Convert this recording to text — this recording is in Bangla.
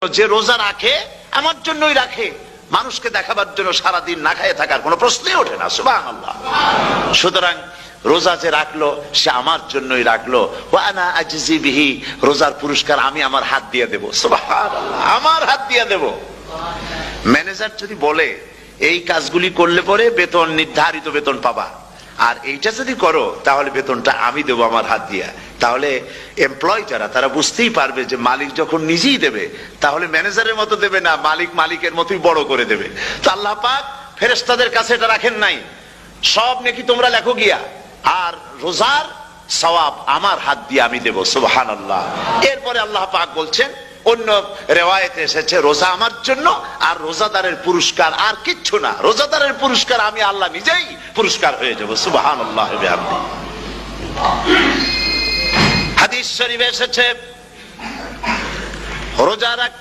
যে রোজা রাখে আমার জন্যই রাখে, মানুষকে দেখাবার জন্য সারাদিন না খেয়ে থাকার কোনো প্রশ্নই ওঠে না। সুবহানাল্লাহ। সুতরাং রোজা যে রাখলো সে আমার জন্যই রাখলো। ওয়া আনা আজজি বিহি, রোজার পুরস্কার আমি আমার হাত দিয়ে দেব। সুবহানাল্লাহ, আমার হাত দিয়ে দেব। ম্যানেজার যদি বলে এই কাজগুলি করলে পরে বেতন, নির্ধারিত বেতন পাবা, আর এইটা যদি করো তাহলে বেতনটা আমি দেবো আমার হাত দিয়া, তাহলে এমপ্লয় যারা তারা বুঝতেই পারবে যে মালিক যখন নিজেই দেবে তাহলে ম্যানেজারের মতো দেবে না, মালিক মালিকের মতোই বড় করে দেবে। তো আল্লাহ পাক ফেরেশতাদের কাছে এটা রাখেন নাই, সব নাকি তোমরা লেখো গিয়া, আর রোজার সওয়াব আমার হাত দিয়ে আমি দেব। সুবহানাল্লাহ। এরপরে আল্লাহ পাক বলছেন, অন্য রেওয়ায়েতে এসেছে রোজা আমার জন্য, আর রোজাদারের পুরস্কার আর কিচ্ছু না, রোজাদারের পুরস্কার আমি আল্লাহ নিজেই পুরস্কার হয়ে যাব। সুবহানাল্লাহ। হাদিস শরীফে এসেছে রোজা রাখলে